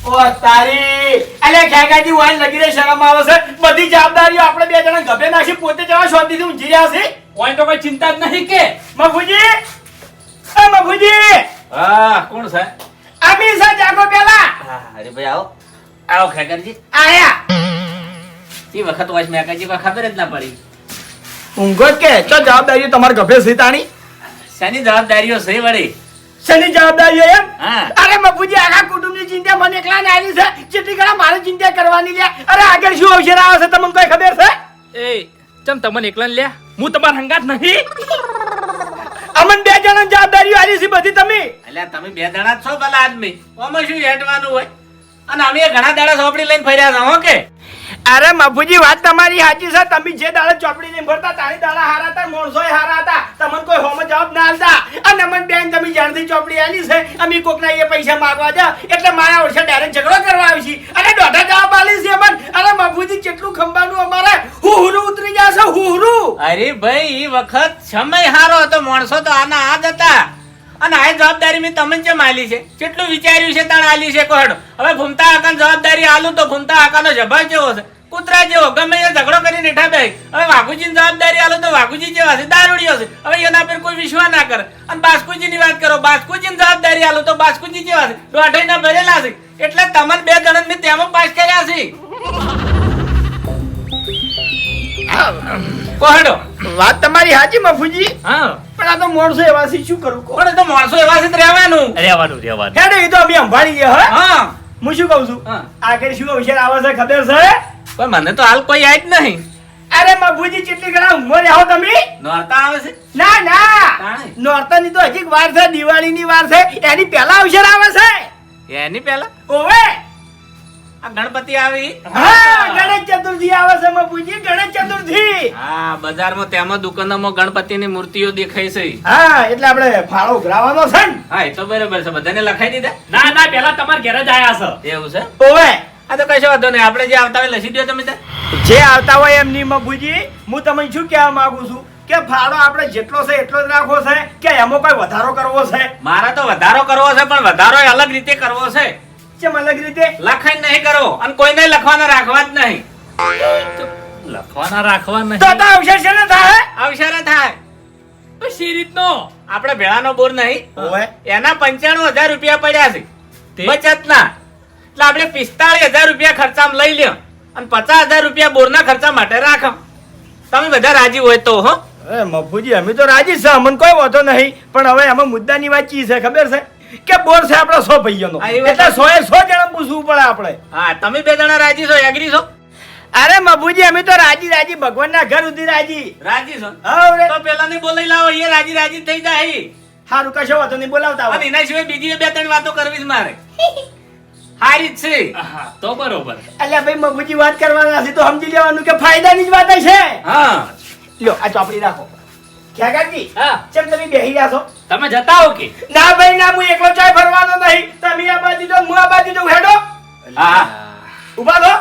ઓ તારી અલે ખેગાજી વાન લગી રે શરમ આવે છે બધી જવાબદારીઓ આપણે બે જણા ગભે નાખી પોતે જવા શાંતિથી ઊંઘી રહ્યા છે કોઈ તો કોઈ ચિંતા જ નહીં કે મફુજી એ મફુજી હા કોણ છે અમી સા જાગો પેલા અરે ભાઈ આવો ખેગરજી આયા ઈ વખત વાસ મે કાજી કોઈ ખબર જ ના પડી ઊંઘો જ કે તો જવાબદારીઓ તમાર ગભે છે તાણી શાની જવાબદારીઓ છે વળી શેની જવાબદારીઓ એમ હા. અરે મફુજી આખા કુટુંબની ચિંતા મને એકલા ને આવી છે જેટલી ઘણા મારે ચિંતા કરવાની લે અરે આગળ શું અવસર આવે છે તમને કોઈ ખબર છે એ ચમ તમને એકલા લ્યા હું તમાર હંગાત નહીં અમન બે જણા જવાબદારીઓ આલી છે બધી તમે અલ્યા તમે બે જણા જ છો ભલા આદમી ઓમાં શું હેડવાનું હોય અને અમે ઘણા દાડા ચોપડી લઈને ફર્યા હતા હો કે અરે મફુજી વાત તમારી સાચી છે તમે જે દાડા ચોપડી ને ભરતા તારી દાડા હારા હતા મોણસોય હારા હતા તમને કોઈ હોમ જવાબ ના આલતા અને મન બેન તમે જાણથી ચોપડી આલી છે અમે કોકના એ પૈસા માંગવા જા એટલે મારા ઓછા ડાયરેક્ટ ઝઘડો કરવા આવી છે અને દોઢા જવાબ આલી છે મન અરે મફુજી કેટલું ખંભાનું અમારે હુહરું ઉતરી જશે હુહરું અરે ભાઈ ઈ વખત સમય હારો હતો માણસો તો આના આ જ હતા અને આ જવાબદારી મેં તમને જે આલી છે કેટલું વિચાર્યું છે તાણ આલી છે કોહડો હવે ભૂમતા આકાન જવાબદારી આલું તો ભૂમતા આકાનો જભાવ જેવો છે કૂતરા જેવો ગમે એ ઝઘડો કરીને નેઠા બે હવે વાઘુજીની જવાબદારી આલું તો વાઘુજી જેવા છે દારૂડિયો છે હવે એના પર કોઈ વિશ્વાસ ના કરે અને બાસ્કુજીની વાત કરો બાસ્કુજીની જવાબદારી આલું તો બાસ્કુજી જેવા છે દોઢાઈના ભરેલા છે એટલે તમને બે જણ મેં તેમાં પાસ કર્યા છે કોહડો વાત તમારી સાચી મફુજી હા પણ આ તો મોણસો એવા છે શું કરું કો પણ એ તો માણસો એવા છે રહેવાનું હેડો એ તો અમે સંભાળી ગયા હે હા હું શું કહું છું હા. આગળ શું અવસર આવે છે ખબર છે પણ મને તો હાલ કોઈ યાદ નહીં અરે મફુજી કેટલી ઘણા ઉંમર આવો તમે નોરતા આવે છે ના ના તાણે. નોરતાની તો હજી વાર છે દિવાળીની વાર છે એની પહેલા અવસર આવે છે એની પહેલા ઓવે આ ગણપતિ આવી હા ગણેશ ચતુર્થી આવે છે મફુજી ગણેશ ચતુર્થી હા બજારમાં તેમાં દુકાનોમાં ગણપતિની મૂર્તિઓ દેખાય છે હા એટલે આપણે ફાળો ઉઘરાવાનો છે ને હા એ તો બરાબર છે બધાને લખાઈ દીધા ના ના પેલા તમારા ઘરે જ આયા છે એવું છે ઓવે આ તો કશો વાંધો નહીં આપણે જે આવતા હોય લસી દો તમે ત્યાં. જે આવતા હોય એમની મફુજી હું તમને શું કહેવા માંગુ છું કે ફાળો આપણે જેટલો છે એટલો જ રાખવો છે કે એમાં કોઈ વધારો કરવો છે મારે તો વધારો કરવો છે પણ વધારો એ અલગ રીતે કરવો છે કેમ અલગ રીતે લખાઈ નહીં કરવો અને કોઈને લખવાના રાખવા જ નહીં લખવાના રાખવા નહીં તો અવસર છે ને થાય અવસરે થાય તો શી રીતનો આપણે ભેળાનો બોર નહીં ઓવે એના 95,000 રૂપિયા પડ્યા છે તે? બચતના એટલે આપણે 45,000 રૂપિયા ખર્ચામાં લઈ લ્યો અને 50,000 રૂપિયા બોરના ખર્ચા માટે રાખો તમે બધા રાજી હોય તો હો એ મફુજી અમે તો રાજી છે અમને કોઈ વાંધો નહીં પણ હવે આમાં મુદ્દાની વાત ચી છે ખબર છે કે બોર છે આપણા 100 ભાઈઓનો હા, એ વાત એટલે 100 એ 100 જણા પૂછવું પડે આપણે હા તમે બે જણા રાજી છો એગ્રી છો અરે મફુજી અમે તો રાજી રાજી ભગવાનના ઘર સુધી રાજી રાજી છો હા રે તો પેલા ને બોલાઈ લાવો એ રાજી રાજી થઈ જાય હારું કશો વાંધો નહીં બોલાવતા અને આવો. એના સિવાય બીજી બે ત્રણ વાતો કરવી જ મારે હારી જ છે હા તો બરોબર અલ્યા ભાઈ મફુજી વાત કરવાના છે તો સમજી લેવાનું કે ફાયદાની જ વાત છે હા લ્યો આ ચોપડી રાખો ખ્યાગાજી હા ચમ તમે બેહી રહ્યા છો તમે જતા હો કે ના ભાઈ ના હું એકલો ચાય ફરવાનો નહીં તમે આ બાજુ જાઓ હું આ બાજુ જાઉં હેડો હા ઉભા થો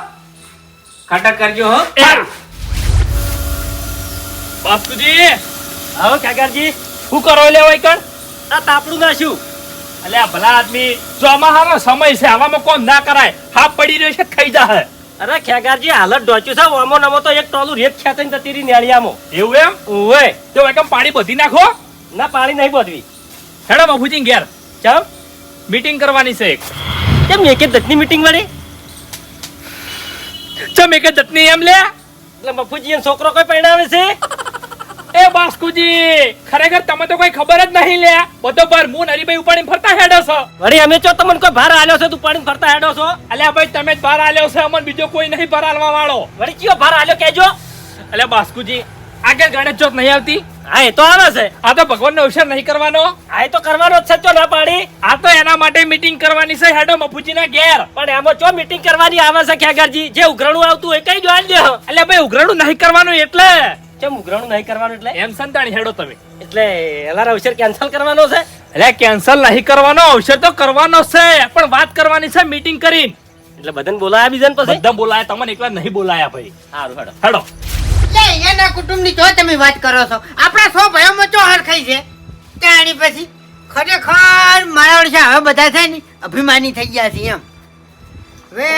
ખટક કરજો હો બાપુજી આવો કાકાજી શું કરો લે હોય કણ આ તાપડું નાખ્યું અલ્યા ભલા આદમી ચોમાહાનો સમય છે આવામાં કોમ ના કરાય હાફ પડી રહ્યો છે ખાઈ જા અરે ખેગારજી હાલત ડોચ્યું છે ઓમો નમો તો એક ટોલું રેત ખેંચીને જતી રહી નેળિયામાં એવું એમ ઓવે તો એકમ પાણી બધી નાખો ના પાણી નહીં બધવી હેડો બાપુજી ઘેર ચમ મીટિંગ કરવાની છે એક કેમ એક દત્તની મીટિંગ વાળી ચમ એક દત્તની એમ લે એટલે મફુજી એનો છોકરો કોઈ પરણાવે છે એ બાસ્કુજી ખરેખર તમે તો કોઈ ખબર જ નહીં લે બધો પર મું હરીભાઈ ઉપાડીને ફરતા હેડો છો વળી અમે ચો તમને કોઈ ભાર આલ્યો છે તું પાણી ફરતા હેડો છો અલ્યા ભાઈ તમે જ બહાર આલ્યો છે અમને બીજો કોઈ નહીં બહાર આલવા વાળો વળી કયો ભાર આલ્યો કેજો અલ્યા બાસ્કુજી આગળ ગણેશ ચોથ નહીં આવતી હા એ તો આવે છે આ તો ભગવાનનો અવસર નહીં કરવાનો હા એ તો કરવાનો જ છે ચો ના પાડી આ તો એના માટે મીટિંગ કરવાની છે હેડો મફુજીના ઘેર પણ એમાં ચો મીટિંગ કરવાની આવે છે ખેગારજી જે ઉઘરાણું આવતું હોય કઈ જોઈ દે અલ્યા ભાઈ ઉઘરાણું નહીં કરવાનું એટલે કેમ ઉઘરાણું નહીં કરવાનું એટલે એમ સંતાણી હેડો તમે એટલે એલાર અવસર કેન્સલ કરવાનો છે અલ્યા કેન્સલ નહીં કરવાનો અવસર તો કરવાનો છે પણ વાત કરવાની છે મીટિંગ કરીને એટલે બધાને બોલાયા બીજાને પછી બધા બોલાયા તમને એકલા નહીં બોલાયા ભાઈ સારું હેડો હેડો લે એના કુટુંબની તો તમે વાત કરો છો આપણા સો ભાઈઓમાં ચો હરખાઈ છે તાણી પછી ખરેખર મારા વર્ષે હવે બધા છે ને અભિમાની થઈ ગયા છે એમ વે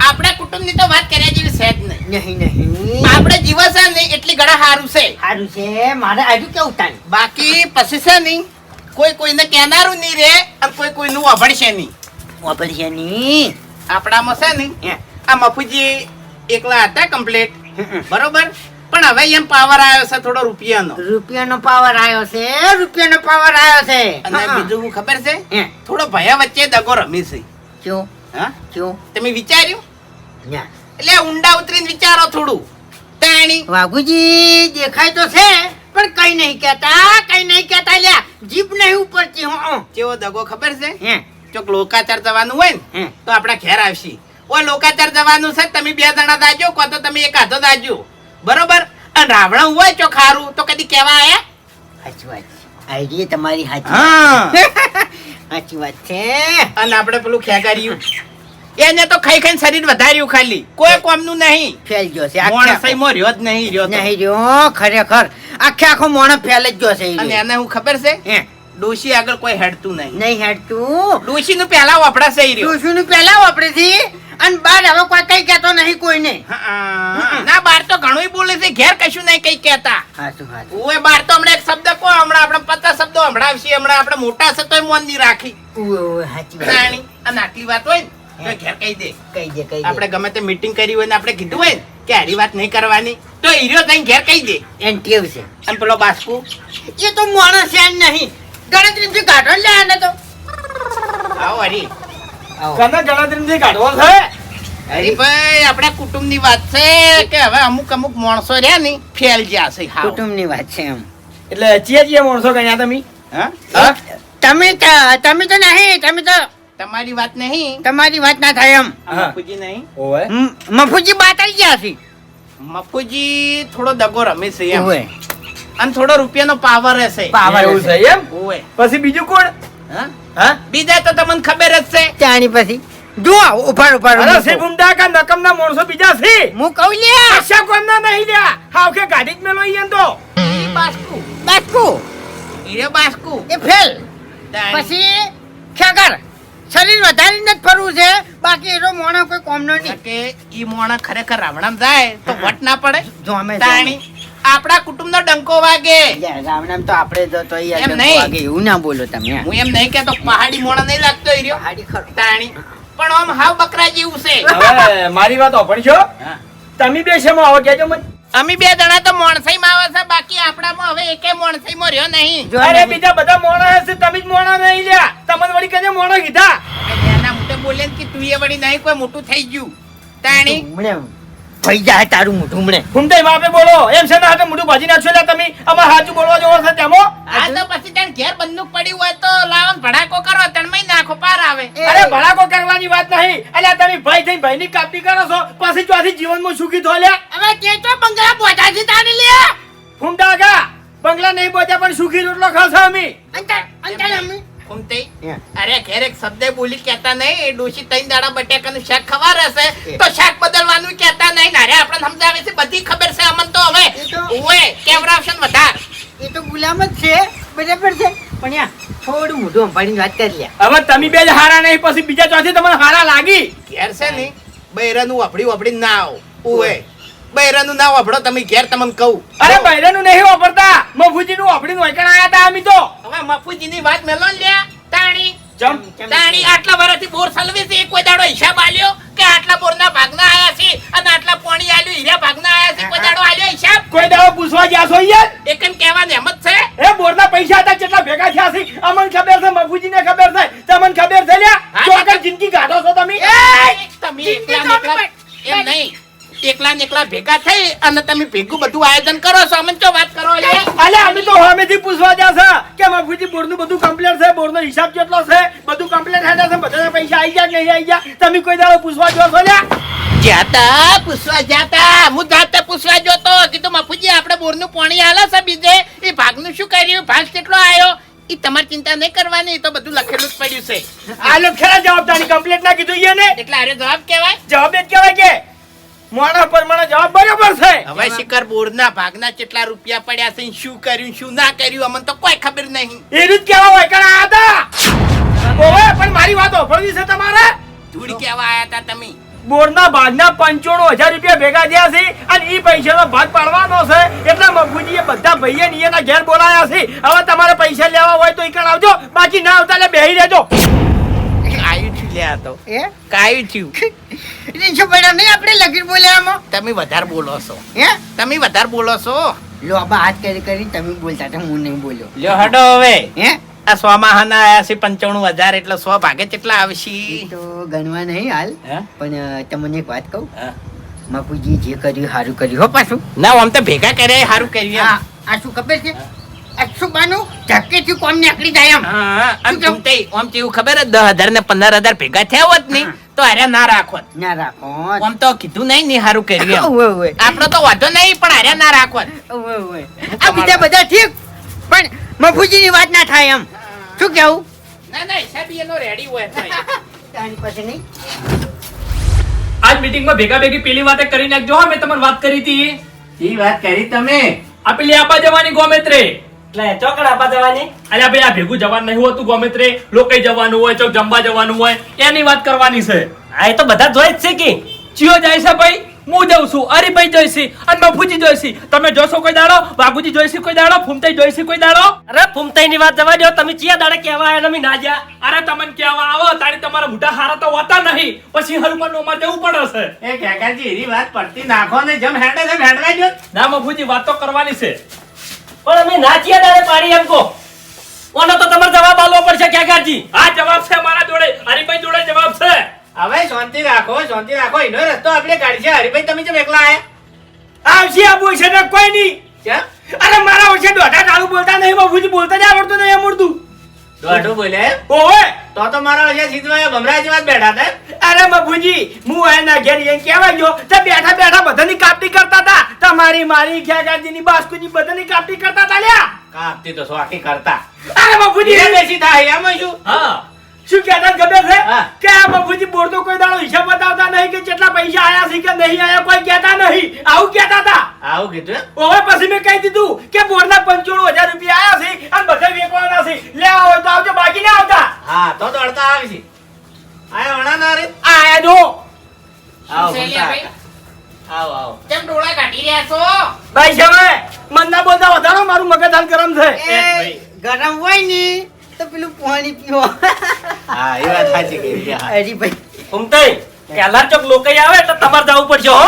આપણા કુટુંબની તો વાત કર્યા જેવી છે જ નહીં. નહીં આપણે જીવન છે ને એટલી ઘણા સારું છે. સારું છે મારે આજુ કેવું થાય બાકી પછી છે નહીં કોઈ કોઈને કહેનારું નહીં રે અને કોઈ કોઈનું અભણશે નહીં. વાપરશે ની આપણામાં છે નહીં આ મફુજી એકલા હતા કમ્પ્લીટ બરોબર પણ હવે એમ પાવર આવ્યો છે થોડો રૂપિયાનો રૂપિયાનો પાવર આવ્યો છે રૂપિયાનો પાવર આવ્યો છે અને બીજું શું ખબર છે હે. થોડો ભયા વચ્ચે દગો રમી છે. ક્યું હા ક્યું તમે વિચાર્યું ન્યા. એટલે ઊંડા ઉતરીને વિચારો થોડું તાણી વાઘુજી દેખાય તો છે પણ કઈ નહીં કહેતા લ્યા જીભ નહીં ઉપરથી હું કેવો દગો ખબર છે હે ચોક લોકાચાર જવાનું હોય ને હે. તો આપડા ઘેર આવશે ઓ લોકાચાર જવાનું છે તમે 2 જણા દાજો કો તો તમે એક હાથો દાજો બરોબર અને રાવણ હોય ચો ખારું તો કદી કેવા આયા સાચી વાત છે આઈડિયા તમારી સાચી હા સાચી વાત છે અને આપણે પેલું ખેગાર્યું એને તો ખાઈ ખાઈને શરીર વધાર્યું ખાલી કોઈ કોમનું નહીં ફેલ ગયો છે મોણસાઈમાં રહ્યો જ નહીં રહ્યો તો. નહીં રહ્યો ખરેખર આખો મોણસ ફેલ જ ગયો છે ઈ અને રહ્યો. એને હું ખબર છે હે ડોશી આગળ કોઈ હેડતું નહીં નહીં હેડતું ડોશી નું પેલા વાપડા સહી રહ્યો તું પેલા વાપરે છે અને બાર હવે કોઈ કઈ કહેતો નહીં કોઈને હા, ના બાર તો ઘણું બોલે છે ઘેર કશું નહીં કઈ કહેતા હાચું હાચું ઓય બાર તો હમણાં એક શબ્દ કહો હમણાં આપણે 50 શબ્દો હમણાવશે હમણાં આપણે મોટા છે તોય મોન નહીં રાખી ઉવે, સાચી વાત જાણી અને આટલી વાત હોય ને તો ઘેર કહી દે કહી દે આપણે ગમે તે મીટિંગ કરી હોય ને આપણે કીધું હોય ને કે આરી વાત નહીં કરવાની તો હીરો થઈને ઘેર કહી દે એન ટેવ છે અને પેલો બાસ્કુ એ તો માણસ છે જ નહીં ગણતરીથી કાઢો લે આને તો આવો હરી કને ગણતરીથી કાઢવો છે હરીભાઈ આપણા કુટુંબની વાત છે કે હવે અમુક અમુક માણસો રહ્યા ને ફેલ ગયા છે હાવ. કુટુંબની વાત છે એમ એટલે ચીએ માણસો કન્યા તમે હા? તમે તો નહીં તમે તો તમારી વાત નહીં તમારી વાત ના થાય એમ હા. મફુજી નહીં ઓવે મફુજી બાતલ ગયા છે મફુજી થોડો દગો રમે છે એમ ઓવે. અને થોડો રૂપિયાનો પાવર હશે પાવર એવું હશે. છે એમ ઓય પછી બીજું કોણ હા? હા બીજા તો તમને ખબર જ છે ત્યાંની પછી જુઓ ઉભા અરે સે ગુંડા કા નકમના માણસો બીજા છે હું કહું લે આશા કોમના નહીં લ્યા હાવ કે ગાડી જ મેલો ઈયન તો ઈ બાસ્કુ બાસ્કુ હીરો બાસ્કુ એ ફેલ તાણી. પછી ખેગર શરીર વધારીને જ ફરવું છે બાકી એનો મોણો કોઈ કોમનો નહીં કે ઈ મોણા ખરેખર રાવણામ જાય તો વટ ના પડે જો અમે તાણી આપણા કુટુંબનો ડંકો વાગે રામનામ તો આપણે તો તોય એમ આ નહીં. વાગે એવું ના બોલો તમે હું એમ નહીં કેતો પહાડી મોણા નહીં લાગતો હીરો હાડી ખરો તાણી પણ આમ હાવ બકરા જેવું છે હવે મારી વાત ઓપણશો હા. તમે બે શેમાં આવો કેજો મને અમે 2 જણા તો મોણસાઈમાં આવે છે બાકી આપણામાં હવે એકે મોણસાઈમાં રહ્યો નહીં જો અરે નહીં. બીજા બધા મોણા હશે તમે જ મોણા નહીં લ્યા તમને વળી કદે મોણા કીધા એના મોટે બોલે ને કે તું એ વળી નહીં કોઈ મોટું થઈ ગયું તાણી હમણે થઈ જાય તારું મોઢું હમણે ઘૂમતાઈ માપે બોલો એમ છે ને હાથે મોઢું ભાજી નાખશો લ્યા તમે અમાર સાચું બોલવા જેવો છે તેમાં આ તો પછી તને ઘેર બંદૂક પડી હોય તો લાવો ને ભડાકો કરો તણમય નાખો પાર આવે અરે ભડાકો કરવાની વાત નહીં અલ્યા તમે ભાઈ થઈને ભાઈની કાપી કરો છો પછી ચોથી જીવનમાં સુખી થો લ્યા હવે તે તો બંગલા બોધાજી તારી લે ફૂમતા કા બંગલા નહીં પહોંચ્યા પણ સુખી રોટલો ખાશે અમે અંતર અંતર અમે ફૂમતે અરે ઘેર એક શબ્દ બોલી કહેતા નહીં એ ડોશી 3 દાડા બટેકાનું શાક ખવા રહેશે તો શાક બદલવાનું કહેતા નહીં અરે આપણને સમજાવે છે બધી ખબર છે અમન તો હવે એ તો- ઓય કેવરાવશન વધાર એ તો ગુલામ જ છે બરાબર છે પણ યા થોડું મોઢું અંબાડીને વાત કરી લે હવે તમે બે જ હારા નહીં પછી બીજા ચોથી તમને હારા લાગી ઘેર છે ને બૈરાનું વાપડી ના આવો ઓય બૈરાનું ના વાપડો તમે ઘેર તમને કહું અરે બૈરાનું નહીં વાપરતા મફુજીનું વાપરીને વૈકણ આયા હતા અમે તો હવે મફુજીની વાત મેલો ને લ્યા તાણી ચમ તાણી આટલા વર્ષથી બોર સલવે છે કોઈ દાડો હિસાબ આલ્યો કે આટલા બોરના ભાગના આયા છે અને આટલા પાણી આલ્યું હીરા ભાગના આયા છે કોઈ દાડો આલ્યો હિસાબ કોઈ દાડો પૂછવા ગયા છો યાર એકમ કહેવાની હિંમત છે એ બોરના પૈસા હતા કેટલા ભેગા થયા છે અમને ખબર છે મફુજીને ખબર છે તમને ખબર છે લ્યા હા, જો આગળ જિંદગી કાઢો છો તમે તમે એકલા ને એકલા એમ નહીં એકલા ને એકલા ભેગા થઈ અને તમે ભેગું બધું આયોજન કરો છો અમને તો વાત કરો લે અલે અમે તો સામેથી પૂછવા ગયા છે કે મફુજી બોરનું બધું કમ્પ્લીટ છે બોરનો હિસાબ કેટલો છે બધું કમ્પ્લીટ હેડા છે બધાના પૈસા આવી ગયા કે નહીં આવી ગયા તમે કોઈ દાડો પૂછવા જો છો લ્યા જાતા પૂછવા જાતા હું જાતે પૂછવા જોતો કીધું મફુજી આપણે બોરનું પાણી આલે છે બીજે એ ભાગનું શું કર્યું ભાગ કેટલો આવ્યો ઈ તમારી ચિંતા નહીં કરવાની ઈ તો બધું લખેલું જ પડ્યું છે આ લોકો ખેરા જવાબદારી કમ્પ્લીટ ના કીધું ઈ ને એટલે આરે જવાબ કહેવાય જવાબ જ કહેવાય કે મોણા પ્રમાણે જવાબ બરોબર છે. હવે શિખર બોરના ભાગના કેટલા રૂપિયા પડ્યા છે, શું કર્યું શું ના કર્યું અમને તો કોઈ ખબર નહીં. એ રીત કેવા હોય કણ આયા હતા. ઓવે પણ મારી વાત ઓફળવી છે તમારે. ધૂળ કેવા આયા હતા તમે? બોરના ભાગના 95,000 રૂપિયા ભેગા થયા છે અને ઈ પૈસાનો ભાગ પાડવાનો છે એટલે મફુજીએ બધા ભાઈએ ને એના ઘેર બોલાયા છે. હવે તમારે પૈસા લેવા હોય તો ઈકણ આવજો, બાકી ના આવતા એટલે બેહી રહેજો. કાયું થયું લે આ તો હે કાયું થયું. રીંછો પડ્યા નહીં આપણે લગીર બોલ્યા આમાં તમે વધારે બોલો છો, હે તમે વધારે બોલો છો. લો આબા હાથ કરી તમે બોલતા હતા, હું નહીં બોલ્યો. લ્યો હડો હવે હે આ 100 માં આયા છે 95,000 એટલે 100 ભાગે કેટલા આવશે? એ તો ગણવા નહીં હાલ, હે? પણ તમને એક વાત કહું, હા. બાપુજી જે કર્યું સારું કર્યું હો પાછું. ના આમ તો ભેગા કર્યા સારું કર્યું આ એમ. આ શું ખબર છે, 100 ધક્કેથી કોમ નીકળી જાય એમ. હા, આમ શું કેવું? તમતે આમ કેવું ખબર હે 10,000 ને 15,000 ભેગા થયા હોત ને હા. તો હારે ના રાખોત. ના રાખો. આમ તો કીધું નહીં ને સારું કર્યું એમ. ઓવે ઓવે આપણો તો વાંધો નહીં પણ હારે ના રાખોત. ઓવે ઓવે. આ બીજા બધા ઠીક, પણ મફુજીની વાત ના થાય એમ. શું કેવું? ના ના હિસાબ એનો રેડી હોય તો. તારી પાસે નહીં. આજ મીટિંગમાં ભેગા ભેગી પેલી વાતે કરી નાખજો હો. મેં તમને વાત કરી હતી ઈ વાત કરી તમે. આ પેલી આપા જવાની ગોમેત્રે. એટલે ચોકડ આપા જવાની. અલ્યા ભાઈ આ ભેગું જવાનું નહીં હોતું ગોમેત્રે, લોકોય જવાનું હોય, ચોક જમવા જવાનું હોય, એની વાત કરવાની છે. આ એ તો બધા જોઈ જ છે કે ચિયો જાય છે ભાઈ, હું જાઉં છું, હરીભાઈ જોઈ છે અને મફુજી જોઈ છે. તમે જોશો કોઈ દાડો, બાગુજી જોઈ છે કોઈ દાડો, ફૂમતાઈ જોઈ છે કોઈ દાડો. અરે ફૂમતાઈ ની વાત જવા દો, તમે ચિયા દાડે કેવા આયા ને અમે ના જ્યા. અરે તમને કેવા આવો તારી તમારા મોટા હારા તો હોતા નહીં, પછી હનુમાન નો જવું પડે છે. એ કાકાજી એની વાત પડતી નાખો ને જેમ હેડે જેમ હેડવા જો. ના મફુજી વાત તો કરવાની છે. પણ અમે ના ચિયા દાડે પાડી એમ કહો. ઓનો તો તમારે જવાબ આલવો પડશે કાકાજી. આ જવાબ છે મારા જોડે, હરીભાઈ જોડે જવાબ છે. હવે શાંતિ રાખો શાંતિ રાખો. એનો રસ્તો આપણે કાઢીએ. હરીભાઈ તમે જેમ એકલા આયા આવશે આ બોલશે ને કોઈ નહીં. કેમ? અરે મારા ઓછે દોઢા ચાલુ બોલતા નહીં, મફુજી બોલતા જ આવડતું નહીં અમૂર્તું. દોઢું બોલે ઓવે તો મારા વચ્ચે સીધવા ભમરાજી વાત બેઠા હતા. અરે મફુજી હું એના ઘેર જઈને કહેવા ગયો તો બેઠા બેઠા બધાની કાપટી કરતા હતા. તમારી મારી ખ્યાગાજીની બાસ્કુજી બધાની કાપટી કરતા હતા લ્યા. કાપતી તો સ્વાકી કરતા. અરે મફુજી એ બેસી થાય એમાં શું? હા શું કહેતા ખબર છે હા. કે આ મફુજી બોર્ડ તો કોઈ દાડો હિસાબ બતાવતા નહીં કે કેટલા પૈસા આયા છે કે નહીં આયા, કોઈ કહેતા નહીં. આવું કહેતા હતા. આવું કીધું એમ? ઓવે પછી મેં કહી દીધું કે બોર્ડના 95,000 રૂપિયા આયા છે અને બધા વેચવાના છે, લેવા હોય તો આવજો, બાકી ના આવતા. હા તો દોડતા આવી છે. આયા વણા ના રે. આ આયા જો આવો શું છે લ્યા ભાઈ? આવો આવો. કેમ ડોળા કાઢી રહ્યા છો? ભાઈ સાહેબ મન ના બોલતા વધારો, મારું મગજ હાલ ગરમ છે. એ ગરમ હોય ને તો પેલું પાણી પીવો. હા એ વાત સાચી કરી છે. હા. અરે ભાઈ ફૂમતાઈ પહેલા ચોક લોકોય આવે એટલે તમારે જવું પડશે હો.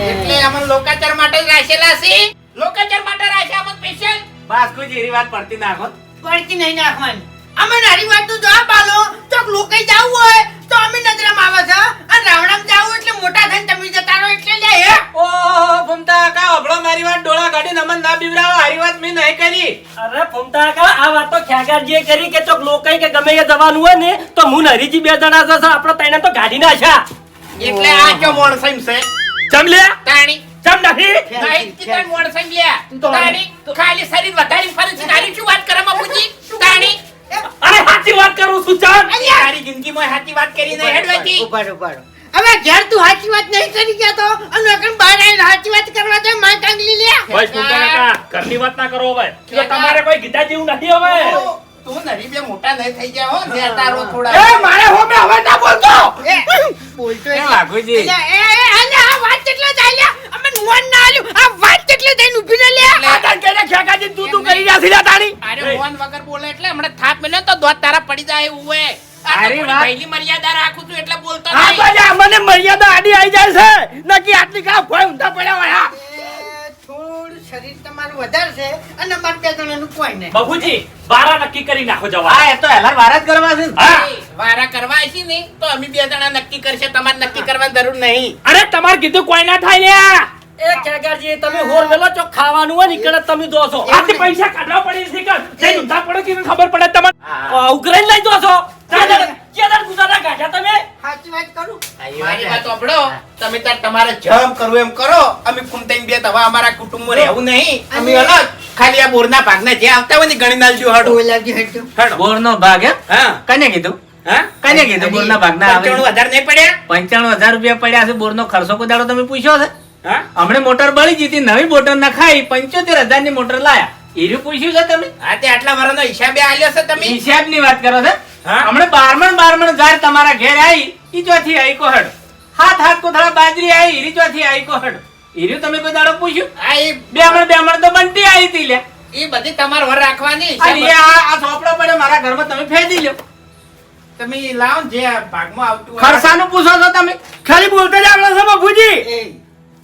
એટલે અમને લોકાચાર માટે જ રાખેલા છે. લોકાચાર માટે રાખ્યા અમને સ્પેશિયલ. બાસ્કુજી એની વાત પડતી નાખો. પડતી નહીં નાખવાની. અમે નારી વાત તો જવાબ આલો, તો લોકાઈ જાવું હોય તો અમે નજરામાં આવે છે અને રાવણામ જાવું એટલે મોટા થઈને તમે જતા રહો એટલે લે હે. ઓહો ભમતા કા અભળો મારી વાત ડોળા કાઢીને અમને ના બીવડાવો. હારી વાત મેં નહીં કરી. અરે ફૂમતા કા આ વાત તો ખ્યાગાજીએ કરી કે ચોક લોકોય કે ગમે એ જવાનું હોય ને તો હું ને હરીજી બે જણા જશે, આપણે તઈને તો ગાડી નાખ્યા. એટલે આ કયો મોણસાઈમ છે? ચમ લે તાણી ચમ નહીં. નહીં કીધા મોણસાઈમ લ્યા. તાણી ખાલી શરીર વધારી ફરી છે. તારી શું વાત કરે બાપુજી? તાણી અરે સાચી વાત કરું છું ચાલ. તારી જિંદગીમાં સાચી વાત કરી નહીં હેડવાથી. ઉભારો ઉભારો. હવે ઘેર તું સાચી વાત નહીં કરી ગયા તો અને અગર બહાર આવીને સાચી વાત કરવા તો માય કાંગલી લે. ભાઈ સુંદર કાકા ઘરની વાત ના કરો હવે. જો તમારે કોઈ ગીતા જેવું નથી હવે. તું નરી બે મોટા નહીં થઈ ગયા હો ને તારો એ થોડા. મારે હોમે હવે ના બોલતો. બોલતો એ એટલે. વાઘુજી અલે આ વાત કેટલા ચાલ્યા અમે મોન ના આલ્યું આ વાત કેટલા થઈને ઊભી રહે લે. આ તને કેને ખેકાજી તું કરી રહ્યા છે લ્યા તાણી. અરે મોહન વગર બોલે એટલે હમણાં થાપ મેલ્યો તો દોત તારા પડી જાય એવું હોય. આ તો અરે થોડી વાત. પહેલી મર્યાદા રાખું છું એટલે બોલતો આ નહીં. બાજા મને મર્યાદા આડી આવી જાય છે નકી આટલી કા ભોય ઊંધા પડ્યા હોય. હા એ થોડું શરીર તમારું વધારે છે અને અમાર બે જણાનું કોઈ નહીં. બાપુજી બારા નક્કી કરી નાખો જવા. હા એ તો હેલાર વાર જ કરવા છે ને. હા. વારા કરવા છે ને તો અમે બે જણા નક્કી કરશે, તમારે નક્કી કરવાની જરૂર નહીં. અરે તમારે કીધું કોઈ ના થાય લ્યા. એ ખ્યાગાજી તમે હોર વેલો ચોક ખાવાનું હોય ને ઈકડે તમે દો છો. આથી પૈસા કાઢવા પડે છે કે જઈને ઊંધા પડો કે ખબર પડે તમને. હા. ઉઘરાઈને લઈ દો છો. ક્યાં ગુજારા કાઢ્યા તમે? સાચી વાત કરું. મારી વાત સાંભળો. તમે તાર તમારે જેમ કરવું એમ કરો. અમે ફૂમતાઈને બે તવા અમારા કુટુંબમાં રહેવું નહીં. અમે અલગ ખાલી આ બોરના ભાગના જે આવતા હોય ને ગણી નાલજો હડો. બોલાવજી હટજો. હડો. બોરનો ભાગ એમ? હા કને કીધું? હા કને કીધું બોરના ભાગના આવે 95,000 નહીં પડ્યા 95,000 રૂપિયા પડ્યા છે બોરનો ખર્ચો કોઈ દાડો તમે પૂછ્યો છે હા હમણે મોટર બળી જીતી નવી મોટર નખાઈ 75,000 ની મોટર લાયા એર્યું પૂછ્યું છે તમે હા તે આટલા વર્ષનો હિસાબે આલ્યો છે તમે હિસાબની વાત કરો છો હા. હમણે બારમણ જાર તમારા ઘેર આવી ઈ ચોથી આવી કોહડ હાથ કોથળા બાજરી આવી ઈરી ચોથી આવી કોહડ એર્યું તમે કોઈ દાડો પૂછ્યું આ એ બે મણ તો બનતી આવી હતી લે એ બધી તમાર વર રાખવાની અને એ આ ચોપડો પડ્યો મારા ઘરમાં તમે ફેંદી લ્યો તમે લાવો ને જે આ ભાગમાં આવતું હોય. ખર્ચાનું પૂછો છો તમે ખાલી બોલતા જ આવડે છે બાપુજી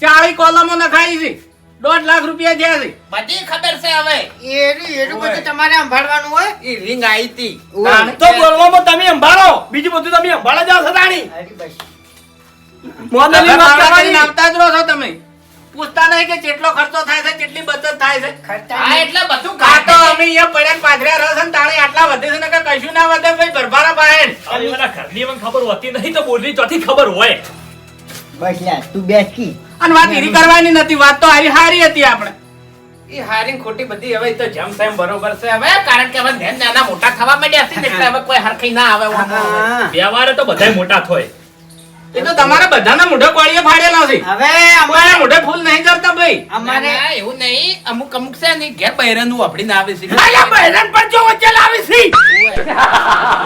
40 કોલમો નખાઈ છે 1.5 લાખ રૂપિયા થયા છે બધી ખબર છે હવે એનું બધું તમારે સંભાળવાનું હોય એ રિંગ આવી હતી તાણે. તો બોલવામાં તમે સંભાળો બીજું બધું તમે સંભાળો જાવ સદાણી મોદલની તમે વાત પાવડા કરવાની. કરીને આવતા જ રહો છો તમે પૂછતા નહીં કે કેટલો ખર્ચો થાય છે કેટલી બચત થાય છે હા એટલે બધું આ તો કાઢો અમે અહીંયા પડ્યા પાથર્યા રહો છે ને તાણે આટલા વધે છે ને કે કશું ના વધે ભાઈ ભરભારા બહાર અરે પેલા ઘરની પણ ખબર હોતી નહીં તો બોલની ચોથી ખબર હોય બસ લ્યા તું બેસકી અને વાત એરી કરવાની નથી વાત તો હારી હારી હતી આપણે એ હારી ખોટી બધી હવે ઈ તો જેમ તેમ બરોબર છે હવે કારણ કે હવે ધ્યાન નાના મોટા થવા માંડ્યા છે ને એટલે હવે કોઈ હરખી ના આવે ઓમ. વ્યવહારે તો બધાય મોટા થાય એ તો તમારા બધાના મોઢે કોળીએ ફાડેલા છે હવે અમારા અમારે મોઢે ફૂલ નહીં કરતા ભાઈ અમારે ના, એવું નહીં અમુક છે ને ઘેર બૈરાનું વાપરીને આવે છે અલ્યા બૈરાન પણ જો વચ્ચે લાવી છે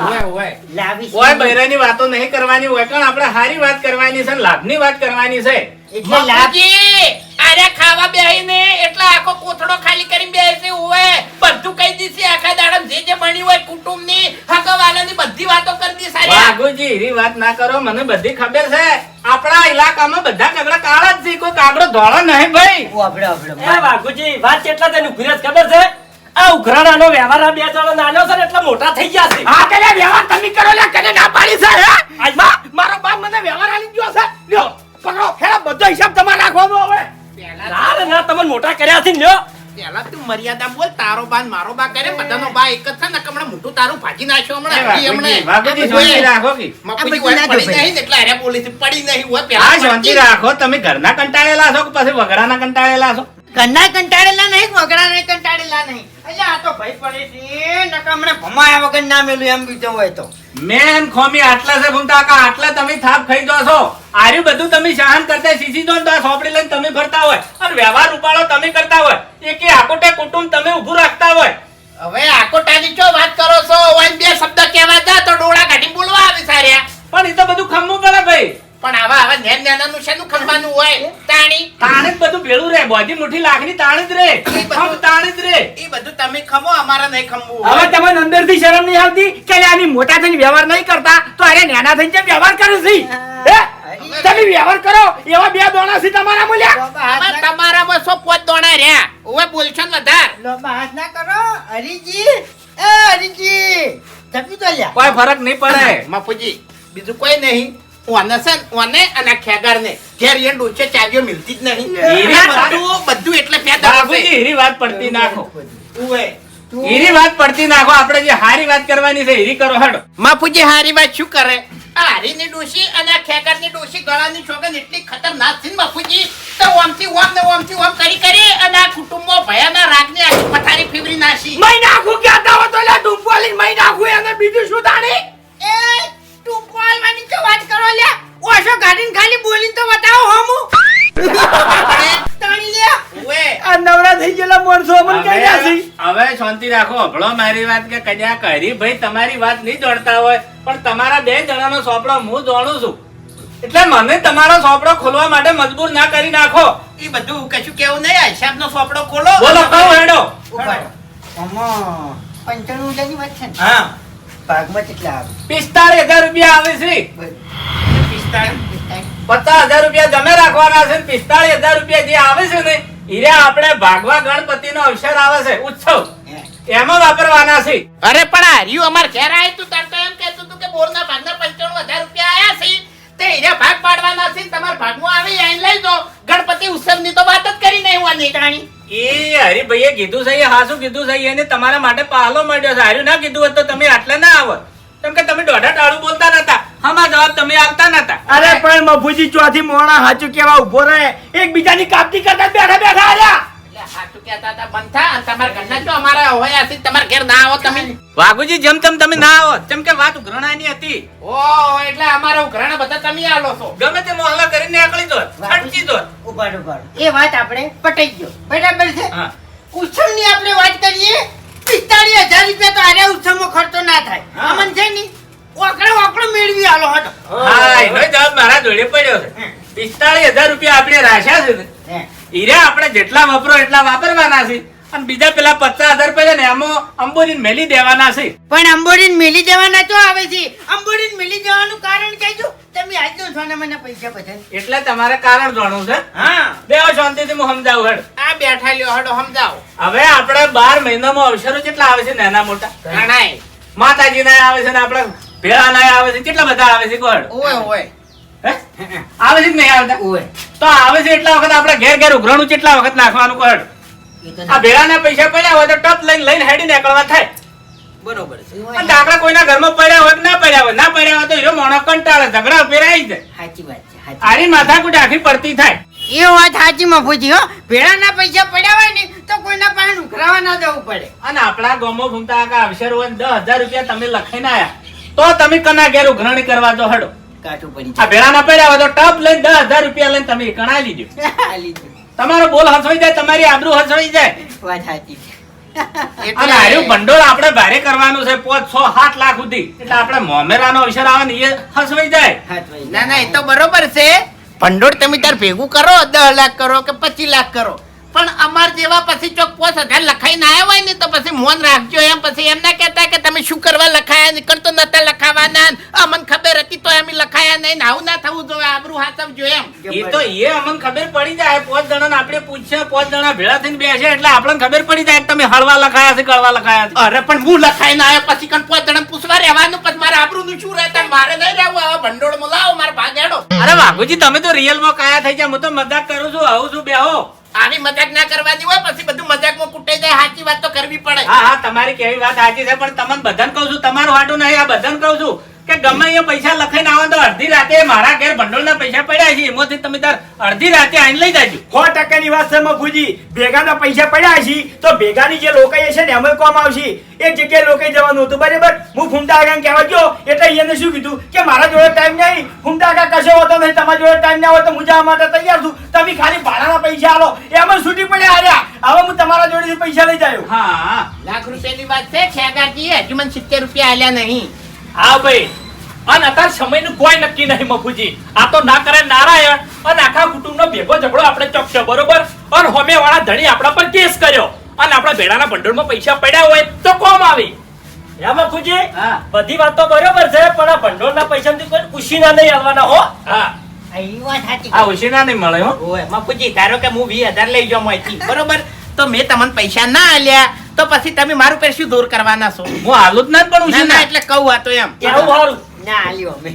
ઓય ઓય લાવી ઓય બૈરાની વાતો નહીં કરવાની હોય કારણ આપણે હારી વાત કરવાની છે ને લાભની વાત કરવાની છે એટલે લાભ બાપુજી, આરે ખાવા બેહીને એટલે આખો કોથળો ખાલી કરીને બેસી હોય બધું કહી દીધી આખા દાડમ જે બની હોય કુટુંબની હગાવાલાની બધી વાતો કરી દી સારી વાઘુજી એવી વાત ના કરો મને બધી ખબર છે આપણા ઇલાકામાં બધા કાગડા કાળા જ છે કોઈ કાગડો ધોળો નહીં ભાઈ આપડે એ વાઘુજી વાત કેટલા તેનું ફિરજ ખબર છે આ ઉઘરાણાનો વ્યવહાર આ બે જણો નાનો છે ને એટલે મોટા થઈ ગયા છે હા કને વ્યવહાર તમે કરો લે કને ના પાડી છે હે મારો બાપ મને વ્યવહાર આલી ગયો છે લ્યો પકડો ખેડા બધો હિસાબ તમારે રાખવાનો હવે ના ના તમને મોટા કર્યા છે ને લ્યો પેલા તું મર્યાદા બોલ તારો બા ને મારો બા કરે બધાનો બા એક જ છે ને હમણાં મોટું તારું ભાજી નાખ્યો હમણાં વાઘુજી શાંતિ રાખો કે મફુજી હોય પડી નહીં ને એટલે હારે બોલી છે પડી નહીં હોય હા પેલા શાંતિ રાખો તમે ઘરના કંટાળેલા છો કે પછી વગડાના કંટાળેલા છો કન્ના કંટાળેલા નહીં વગડા નહીં કંટાળેલા નહીં એટલે આ તો ભાઈ પડે છે નકા હમણાં ભમાયા વગર ના મેલું એમ બીજો હોય તો મેન ખોમી આટલા છે ભૂમતા કા આટલા તમે થાપ ખાઈ દો છો આર્યું બધું તમે સહન કરતા શીશી દો ને તો આ સોપડી લઈને તમે ફરતા હોય અને વ્યવહાર ઉપાડો તમે કરતા હોય એકે આકોટે કુટુંબ તમે ઊભું રાખતા હોય હવે આકોટાની ચો વાત કરો છો ઓય બે શબ્દ કહેવા જા તો ડોળા કાઢી બોલવા આવી સાર્યા પણ એ તો બધું ખમવું પડે ભાઈ પણ આવા નેન નેનાનું શેનું ખંભાનું હોય તાણી તાણે જ બધું ભેળું રહે બોધી મુઠ્ઠી લાખની તાણે જ રહે ખમ તાણે જ રહે એ બધું તમે ખમો અમારા નહીં ખમવું હવે તમને અંદરથી શરમ નહીં આવતી કે આની મોટા થઈને વ્યવહાર નહીં કરતા તો અરે નાના થઈને કેમ વ્યવહાર કરે છે હે? તમે વ્યવહાર કરો એવા બે દોણા છે તમારા મૂલ્યા લોબા હાથ હવે ના- તમારા 205 દોણા રહ્યા ઓય બોલશો ને વધાર લોબા હાથ ના કરો હરીજી એ હરીજી જપી તો લ્યા કોઈ ફરક નહીં પડે મફુજી બીજું કોઈ નહીં ઓને છે ને, ઓને અને ખેગારને ઘેર એ ડોચે ચાવીઓ મિલતી જ નહીં એરી બધું એટલે ફેદા બાબુજી હીરી વાત પડતી નાખો ઓય હીરી વાત પડતી નાખો આપણે જે હારી વાત કરવાની છે હીરી કરો હડો મફુજી હારી વાત શું કરે આ હારીની ડોશી અને આ ખેગારની ડોશી ગળાની છોકન એટલી ખતરનાક છે ને મફુજી તો ઓમથી ઓમ ને ઓમથી ઓમ કરી અને આ કુટુંબમાં ભયાના રાગની આખી પથારી ફીવરી નાખી મહી નાખું કહેતા હોય તો લે ડૂબવાલી મહી નાખું એને બીજું શું તાણી એ તું કોલવાની તો વાત કરો લ્યા ઓશો ગાડીને ખાલી બોલીને તો બતાવો હમુ તાણી લ્યા ઓય આ નવરા થઈ ગયેલા માણસો અમને કહી રહ્યા છે હવે શાંતિ રાખો હભળો મારી વાત કે કદ્યા કરી ભાઈ તમારી વાત નહીં દોડતા હોય પણ તમારા બે જણાનો સોપડો હું દોડું છું એટલે મને તમારો સોપડો ખોલવા માટે મજબૂર ના કરી નાખો એ બધું કશું કેવું નહીં હિસાબનો સોપડો ખોલો બોલો કહું હેડો ઉપાડો આમાં 95,000 ની વાત છે ને હા ભાગમાં કેટલા આવે 45,000 રૂપિયા આવે છે 50,000 રૂપિયા જમે રાખવાના છે 45,000 રૂપિયા જે આવે છે ને હીરે આપણે ભાગવા ગણપતિનો અવસર આવે છે ઉત્સવ એમાં વાપરવાના છે અરે પણ હાર્યું અમાર ઘેર આય તું તાર તો એમ કહેતું તું કે બોરના ભાગના 95,000 રૂપિયા આયા છે તે હીરા ભાગ પાડવાના છે ને તમાર ભાગમાં આવી આઈને લઈ દો ગણપતિ ઉત્સવની તો વાત જ કરી નહીં હોવાની તાણી એ હરિભાઈએ કીધું છે એ હાસું કીધું છે એને તમારા માટે પાલો મળ્યો છે હાર્યું ના કીધું હોત તો તમે આટલે ના આવત કેમ કે તમે દોઢા ટાળું બોલતા નતા હમા જવાબ તમે આપતા નતા અરે પણ મફુજી ચોથી મોણા હાચું કેવા ઉભો રહે એકબીજાની કાપતી કરતા બેઠા બેઠા આર્યા હાચું કહેતા હતા, બંધ થા. અને તમારા ઘરના જો અમારા હોય હશે, તમારા ઘેર ના આવો તમે. વાઘુજી જેમ તેમ તમે ના આવો જેમ કે વાત ઉઘરાણાની હતી. ઓહો, એટલે અમારા ઉઘરાણા બધા તમે આલો છો. ગમે તે મોહલ્લા કરીને નીકળી દો, છટકી દો. ઉભાડ ઉભાડ એ વાત આપણે પટાઈ ગયો બરાબર છે હા. ઉત્સવની આપણે વાત કરીએ 45,000 રૂપિયા તો આરે ઉત્સવમાં ખર્ચો ના થાય અમન છે ની ઓકળો મેળવી આલો હટો હા, એનો જવાબ મારા જોડે પડ્યો છે. 45,000 રૂપિયા આપણે રાખ્યા છે ને, હે. હીરા આપણે જેટલા વપરો એટલા વાપરવાના છે અને બીજા પેલા 50,000 રૂપિયા છે ને એમાં અંબોરીને મેલી દેવાના છે. પણ અંબોડીને મેલી જવાના તો આવે છે અંબોડીને મેલી જવાનું કારણ કહેજો તમે આજનો સોનામાં પૈસા બધા એટલે તમારે કારણ જાણવું છે. હા બેહો શાંતિથી હું સમજાવું હેડ. આ બેઠા લ્યો, હડો સમજાવો. હવે આપણે 12 મહિનામાં અવસરો કેટલા આવે છે નાના મોટા? ઘણાય. માતાજીના આવે છે ને આપણે ભેળાના આવે છે, કેટલા બધા આવે છે કોણ? ઓય ઓય. હે? આવે છે કે નહીં આવતા? ઓય તો આવે છે એટલા વખત આપણે ઘેર ઘેર ઉઘરાણું કેટલા વખત નાખવાનું કોણ? એ તો આ ભેળાના પૈસા પડ્યા હોય તો ટપ લઈને હેડી નીકળવા થાય. બરોબર છે અને ડાકડા કોઈના ઘરમાં પડ્યા હોય કે ના પડ્યા હોય, ના પડ્યા હોય તો હીરો મોણો કંટાળે, ઝઘડા ફેરાઈ જાય. સાચી વાત છે સાચી આરી માથાકૂટ આખી પડતી થાય. એ વાત સાચી મફુજી હો ભેળાના પૈસા પડ્યા હોય ને તો કોઈના પાસે ઉઘરાવા ના જવું પડે અને આપણા ગામમાં ઘૂમતા આખા અવસર હોય 10,000 રૂપિયા તમે લખાઈને આયા તો તમે કના ઘેર ઉઘરાણી કરવા જો હડો. કાઠું પડી આ ભેળાના પડ્યા હોય તો ટપ લઈને 10,000 રૂપિયા લઈને તમે કણાઈ લીધો. જાય તમારો બોલ હસવાઈ જાય, તમારી આબરૂ હસવાઈ જાય. વાત સાચી છે અને આર્યું ભંડોળ આપણે ભારે કરવાનું છે 5, 6, 7 લાખ સુધી. એટલે આપણે મોમેરાનો અવસર આવે ને એ હસવાઈ જાય. હાથ વળી ના ના, એ તો બરોબર છે. ભંડોળ તમે તાર ભેગું કરો, 10 લાખ કરો કે 25 લાખ કરો, પણ અમાર જેવા પછી ચોક 5,000 લખાઈને આવ્યા હોય ને તો પછી મોન રાખજો. એમ પછી એમ ના કહેતા કે તમે શું કરવા લખાયા, નીકળતો નતા લખાવાના, અમને ખબર હતી તો અમે લખાયા નહીં. આવું ના થવું જોઈએ, આબરૂ હાચવજો એમ. એ તો એ અમને ખબર પડી જાય. 5 જણાને આપણે પૂછીએ, 5 જણા ભેળા થઈને બેસે એટલે આપણને ખબર પડી જાય કે તમે હળવા લખાયા છે કળવા લખાયા છે. અરે પણ હું લખાઈને આવ્યો પછી કણ 5 જણા પૂછવા રહેવાનું, પછી મારા આબરૂનું શું રહેતા? મારે નહીં રહેવું. હવે ભંડોળમાં લાવો, મારા ભાગ હેડો. અરે વાઘુજી તમે તો રિયલમાં કાયા થઈ જાય. હું તો મજાક કરું છું, આવું છું બેહો. આવી મજાક ના કરવાની હોય, પછી બધું મજાકમાં કૂટાઈ જાય. સાચી વાત તો કરવી પડે. હા હા, તમારી કેવી વાત સાચી છે, પણ તમને બધાને કહું છું, તમારું હાટું નહીં, આ બધાને કહું છું કે ગમે એ પૈસા લખાઈને આવો તો અડધી રાતે મારા ઘેર ભંડોળના પૈસા પડ્યા છે, એમાંથી તમે તાર અડધી રાતે આઈને લઈ જાજો. 100% વાત છે મફુજી. ભેગાના પૈસા પડ્યા છે તો ભેગાની જે લોકાઈ છે ને એમાં કોમ આવશે. એક જગ્યાએ લોકાઈ જવાનું હતું બરાબર. હું ફૂમતા આગળ કહેવા ગયો એટલે એને શું કીધું કે મારા જોડે ટાઈમ નહીં, ફૂમતા આગળ કશો હોતો નહીં, તમારા જોડે ટાઈમ ના હોય તો હું જવા માટે તૈયાર છું, તમે ખાલી ભાડાના પૈસા આલો. એમાં છૂટી પડ્યા હાર્યા. હવે હું તમારા જોડેથી પૈસા લઈ જાયો. હા લાખ રૂપિયાની વાત છે ખેગાજી, હજુ મને 70 રૂપિયા આલ્યા નહીં. હા ભાઈ, અને અત્યારે સમયનું કોઈ નક્કી નહીં મફુજી. આ તો ના કરે નારાયણ અને આખા કુટુંબનો ભેગો ઝઘડો આપણે ચોકશો બરોબર. અને હોમેવાળા ધણી આપણા પર કેસ કર્યો અને આપણા ભેડાના ભંડોળમાં પૈસા પડ્યા હોય તો કોમ આવી. એમાં ખુજી હા. બધી વાત તો બરોબર છે, પણ આ ભંડોળના પૈસામાંથી કોઈ ઉછીના નહીં આવવાના હો. હા, એ વાત સાચી આ ઉછીના નહીં મળે હો. ઓય મફુજી, ધારો કે હું 20,000 લઈ જાઉં અહીંથી, બરોબર, તો મેં તમને પૈસા ના આલ્યા તો પછી તમે મારું પર શું દૂર કરવાના છો? હું હાલું જ ના પણ ના ના, ઉછીના. એટલે કહું આ તો એમ. કેવું સારું. ના આલ્યો અમે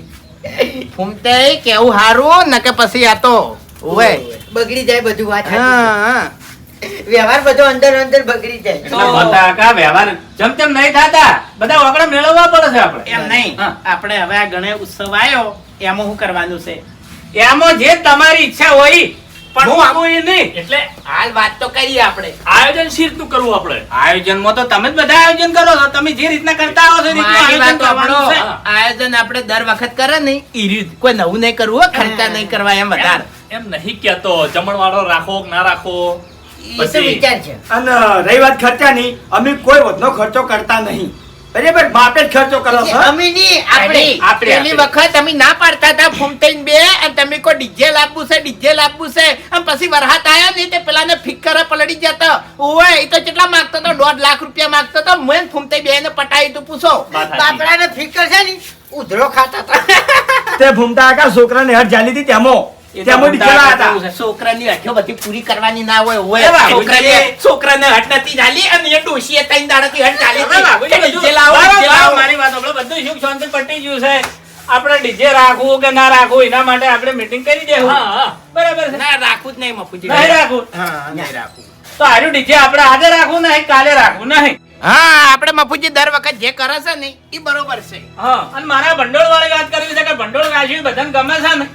ફૂમતે કેવું હારું ને કે પછી આ તો ઓય. બગડી જાય બધું વાત હા સાચી હા. વ્યવહાર બધો અંદર અંદર બગડી જાય એટલે બધા કા વ્યવહાર જેમ તેમ નહીં થતા, બધા વાકડા મેળવવા પડે છે આપણે. એમ નહીં, હા. આપણે હવે આ ગણેશ ઉત્સવ આવ્યો એમાં શું કરવાનું છે? એમાં જે તમારી ઈચ્છા હોય પણ હું હું આપું એ નહીં. એટલે હાલ વાત તો કરીએ આપણે. આયોજન શી રીતનું કરવું આપણે? આયોજનમાં તો તમે જ બધા આયોજન કરો છો. તમે જે રીતના કરતા આવો છો એ રીતનું મારી આયોજન વાત સાંભળો. કરવાનું છે. આયોજન આપણે દર વખત કરે ને ઈ રીત કોઈ નવું નહીં કરવું હો, ખર્ચા નહીં કરવા એમ વધારે. એમ નહીં કેતો જમણવાળો રાખો કે ના રાખો. એ તો વિચાર છે અને રહી વાત ખર્ચાની, અમે કોઈ વધનો ખર્ચો કરતા નહીં બરાબર. માપે જ ખર્ચો કરો છો. અમે નહીં આપણે આપણે. પેલી વખત અમે ના પાડતા હતા ફૂમતાઈને બે, અને તમે કોઈ ડીજે લાવવું છે, ડીજે લાવવું છે, અને પછી વરસાદ આયો ને તે પેલાને ફિકર પલડી જતો. ઓય એ તો કેટલા માંગતો તો? 1.5 લાખ રૂપિયા માંગતો તો. મેં ફૂમતાઈ બેને પટાવી તો પૂછો. વાત સાચી. બાપડાને ફિકર છે ને ઉધરો ખાતા હતા તે ભૂમતા આકા છોકરાને હાથ જાલી હતી તેમાં એ તો તેમાં ભૂમતા નીચેલા આકા હતા. કેવું છે? છોકરાની અઠ્યો બધી પૂરી કરવાની ના હોય. એ ઓય વાઘુજી. છોકરાને હટ નથી ચાલી, અને એ ડોશીએ 3 દાડાથી હટ ચાલી હવે વાઘુજી હતી. બધું- ડીજે લાવો, ડીજે બરાબર, લાવો. મારી વાત સાંભળો. બધું સુખ શાંતિ પટી ગયું છે. આપણે ડીજે રાખવું કે ના રાખવું એના માટે આપણે મીટિંગ કરી દેવું. હા, હા. બરાબર છે. ના રાખવું જ નહીં મફુજી. નહીં રાખવું હા નહીં રાખવું. તો આર્યું ડીજે આપણે આજે રાખવું નહીં, કાલે રાખવું નહીં. હા આપણે મફુજી દર વખત જે કરે છે ને એ બરોબર છે. હા અને મારા ભંડોળ વાળી વાત કરવી છે કે ભંડોળ રાખ્યું બધાને ગમે છે ને.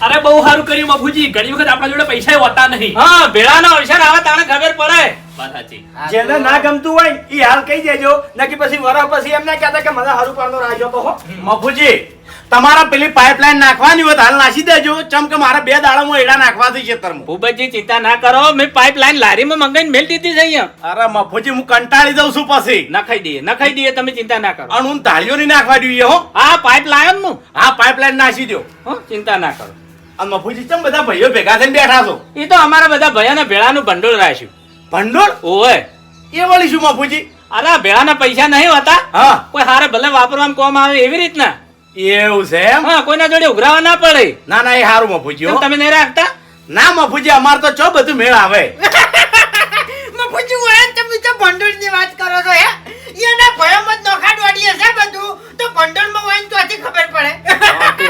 અરે બહુ સારું કર્યું મફુજી, ઘણી વખત આપણા જોડે પૈસા હોતા નહીં. હા ભેળાનો અવસર આવે તાણે ખબર પડે. વાત સાચી. જેને ના ગમતું હોય એ હાલ કહી દેજો, નકી પછી વરસ પછી એમ ના કહેતા કે મને હારું પાડનો રાખ્યો તો હો. મફુજી તમારા પેલી પાઇપલાઇન નાખવાની હોય તો હાલ નાખી દેજો, ચમ કે મારા 2 દાડામાં એડા નાખવા છે ખેતરમાં. ભૂપતજી ચિંતા ના કરો, મેં પાઇપલાઇન લારીમાં મંગાઈને મેલ દીધી છે અહીંયા. અરે મફુજી હું કંટાળી જાઉં છું પછી. નખાઈ દઈએ તમે ચિંતા ના કરો. અને હું તાળીઓ ની નાખવા જોઈએ હો. હા પાઇપ લાયો ને હું. હા પાઇપલાઇન નાખી દો. હો ચિંતા ના કરો. અને મફુજી ચમ બધા ભાઈઓ ભેગા થઈને બેઠા છો? એ તો અમારા બધા ભયાના ભેળાનું ભંડોળ રાખ્યું. ભંડોળ ઓય એ વળી શું મફુજી? અરે ભેળાના પૈસા નહીં હોતા, હા કોઈ હારે ભલે વાપરવામાં કોમ આવે એવી રીતના. એવું છે એમ? હા કોઈના જોડે ઉઘરાવા ના પડે. ના ના એ સારું મફુજી હો. કેમ તમે નહીં રાખતા? ના મફુજી અમાર તો ચો બધું મેળ આવે. મફુજી હોય ને તમે તો ભંડોળની વાત કરો છો હે? એના ભયમાં જ નોખા દોડીએ છે બધું, તો ભંડોળમાં હોય ને તોથી ખબર પડે.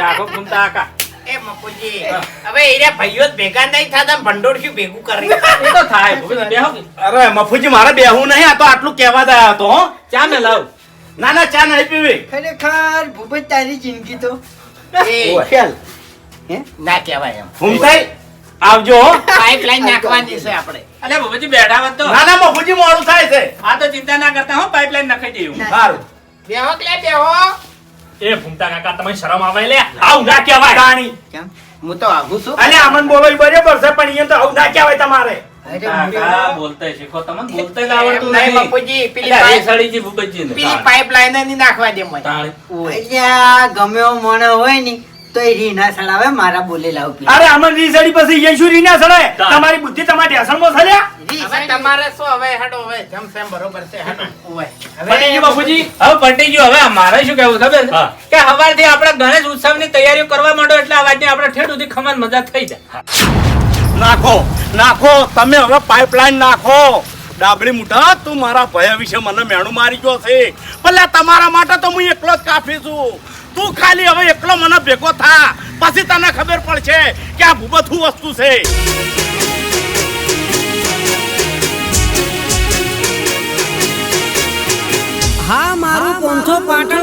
રાખો ઘૂમતા આકા. એ મફુજી હવે એરા ભાઈઓ જ ભેગા નહીં થતા ભંડોળ શું ભેગું કરે? એ તો થાય ભૂપતજી, બેહો કે. અરે મફુજી મારે બેહવું નહીં, આ તો આટલું કહેવા દયા હતો હો. ચા મેં લાવ. ના ના ચા નહીં પીવી. ખરેખર ભૂપત તારી જિંદગી તો એ ના કહેવાય એમ. ભૂમતાઈ આવજો હો. પાઇપલાઇન નાખવાની છે આપણે. અલે ભૂપતજી બેઠા હોત તો. ના ના મફુજી મોડું થાય છે. આ તો ચિંતા ના કરતા હો, પાઇપલાઇન નખાઈ દઈએ. સારું. બેહો કે લે બેહો. એ ભૂમતા કાકા તમને શરમ આવે લે? આવું ના કહેવાય. રાણી કેમ હું તો આગુ છું. અને આમન બોલો ઈ બરાબર છે, પણ અહીંયા તો આવું ના કહેવાય તમારે. કાકા બોલતાય શીખો, તમને બોલતાય જ આવડતું નહીં નહીં. મફુજી પેલી એટલે પાઇપ- રેસાડીજી ભૂપતજીને. પેલી પાઇપલાઇન ની નાખવા દે મને. તાણે. અલ્યા ગમે એવો મોણો હોય ને તો એ રી ના સડાવે મારા બોલેલા ઉપર. અરે આમન રીસડી પછી એ શું રી ના સડાય? તમારી બુદ્ધિ તમારી ઢેસણમાં સડ્યા. હવે તમારે શું હવે હેડો હવે જેમ તેમ બરોબર છે હેડો. ઓય. પટી ગયું બાપુજી? હવે પટી ગયું. હવે મારે શું કહેવું ખબર છે? હા. કે સવારથી આપણે ગણેશ ઉત્સવની તૈયારીઓ કરવા માંડો એટલે આ વાતની આપણે ઠેઠ સુધી ખમણ મજા થઈ જાય. નાખો નાખો તમે હવે પાઇપલાઇન નાખો. ડાબડી મુઠા તું મારા ભય વિશે મને મેણું મારી ગયો છે. ભલે તમારા માટે તો હું એકલો જ કાફી છું. તું ખાલી હવે એકલો મને ભેગો થા, પછી તને ખબર પડશે કે આ ભૂપત શું વસ્તુ છે. હા મારું 505